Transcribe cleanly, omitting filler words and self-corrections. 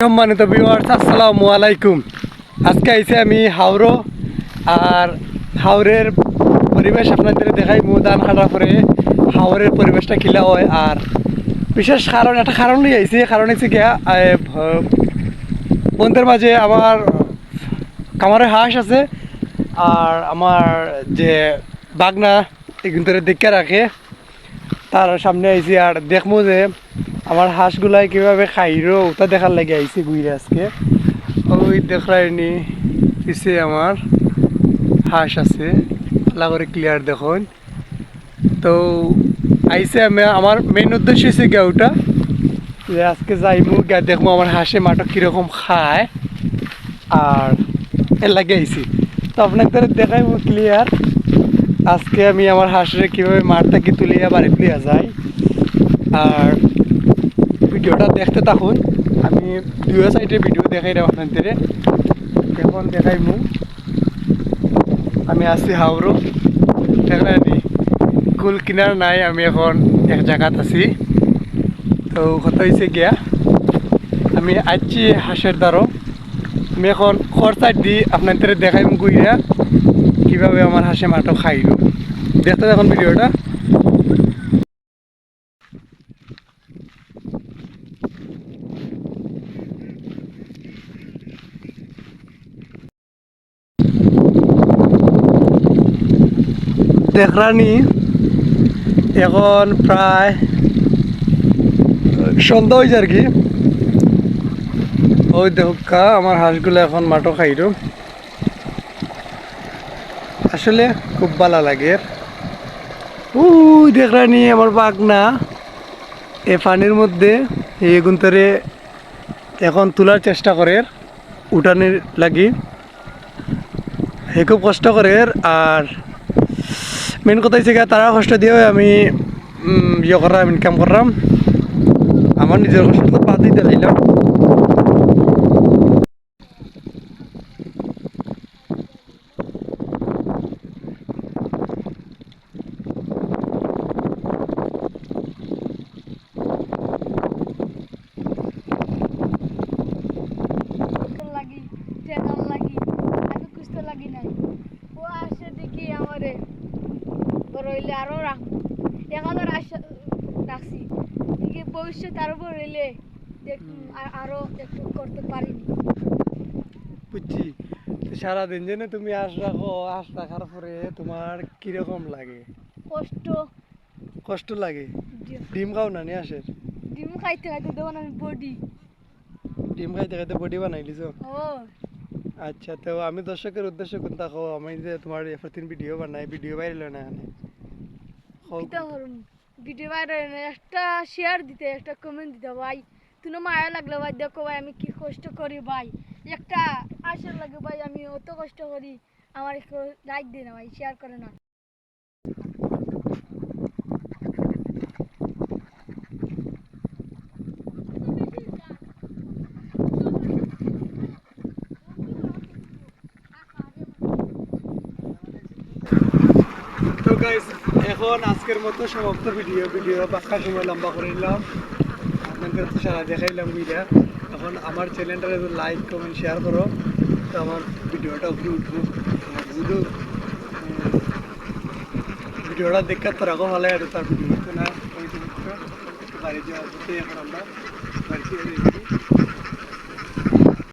সম্মানিত ভিউয়ার্স, আসসালামু আলাইকুম। আজকে আইছি আমি হাওড়ো, আর হাওড়ের পরিবেশ আপনাদের দেখাই। ধান কাটার পরে হাওড়ের পরিবেশটা কিলা হয়, আর বিশেষ কারণ একটা কারণ নিয়ে আইছি। কারণ হচ্ছে গিয়া বন্ধের মাঝে আমার কামারে হাঁস আছে, আর আমার যে বাগনা এগুলো দেখে রাখে, তার সামনে আইছি আর দেখবো যে আমার হাঁসগুলাই কীভাবে খাইরো ওটা দেখার লাগে আইছি ঘুরে আজকে। ওই দেখায়নি পিছিয়ে আমার হাঁস আছে, ভালো করে ক্লিয়ার দেখুন। তো আইসে আমি, আমার মেইন উদ্দেশ্য হচ্ছে গিয়া ওটা যে আজকে যাইমু গিয়া দেখবো আমার হাঁসে মাঠক কীরকম খায়, আর এর লাগে আইছি। তো আপনাদের দেখাইবো ক্লিয়ার আজকে আমি আমার হাঁসের কীভাবে মাঠ থেকে তুলিয়া বাড়ি তুলিয়া যাই। আর ভিডিওটা দেখতে থাকুন, আমি দুই সাইডে ভিডিও দেখাই দেব আপনাদের। এখন দেখাইমু আমি আছি হাওড়ো, দেখলানি কুল কিনার নাই, আমি এখন এক জায়গাত আছি। তো কথা হয়েছে গিয়া আমি আসছি হাঁসের দ্বারও। আমি এখন খর সাইড দি আপনাদের দেখাইমু গুইরা কীভাবে আমার হাঁসে মাঠও খাইল। দেখতে দেখুন ভিডিওটা। দেখরানি এখন প্রায় সন্ধ্যা হয়েছে আর কি। ওই দেখা আমার হাঁসগুলো এখন মাঠও খাইল, আসলে খুব ভালো লাগে। ওই দেখরানি আমার বাগনা এ পানির মধ্যে এগুন তরে এখন তোলার চেষ্টা করে উঠানের লাগি, হে খুব কষ্ট করে। আর মেন কথা হচ্ছে তারা কষ্ট দিয়ে আমি ইয়ে করলাম, ইনকাম করলাম, আমার নিজের কষ্ট তো বাদ দিতে চাইলাম। আরো এখানে রাখছি ভবিষ্যৎ আরো রইলে আরো একটু করতে পারিনি। বুঝছি। সারাদিন জেনে তুমি হাঁস রাখো, হাঁস রাখার পরে তোমার কিরকম লাগে? কষ্ট লাগে। ডিম খাও না নি হাঁসের? ডিম খাইতে খাইতে তখন আমি বডি ডিম খাইতে খাইতে বডি বানাই লিছো? আচ্ছা, তো আমি দর্শকের উদ্দেশ্যে কোনটা খাও, আমি যে তোমার প্রতিদিন ভিডিও বানাই, ভিডিও বাইরে না এখানে ভিডিও বাইরে একটা শেয়ার দিতে, একটা কমেন্ট দিতে ভাই। তুমি মায়া লাগলো ভাই, দেখো ভাই আমি কি কষ্ট করি ভাই, একটা আশার লাগে ভাই আমি অত কষ্ট করি, আমার একটু লাইক দিই না ভাই, শেয়ার করে না। তো গাইস, এখন আজকের মতো সমাপ্ত ভিডিও বাক্কা সময় লম্বা করে নিলাম, আপনাদের তো সারা দেখাইলাম ভিডিও। এখন আমার চ্যানেলটা লাইক কমেন্ট শেয়ার করো, তো আমার ভিডিওটা উপরে উঠবো। যদি ভিডিওটা দেখতে তোরা ভালো আর তার ভিডিও না বাড়ি যাওয়ার পথে এখন আমরা বাড়িতে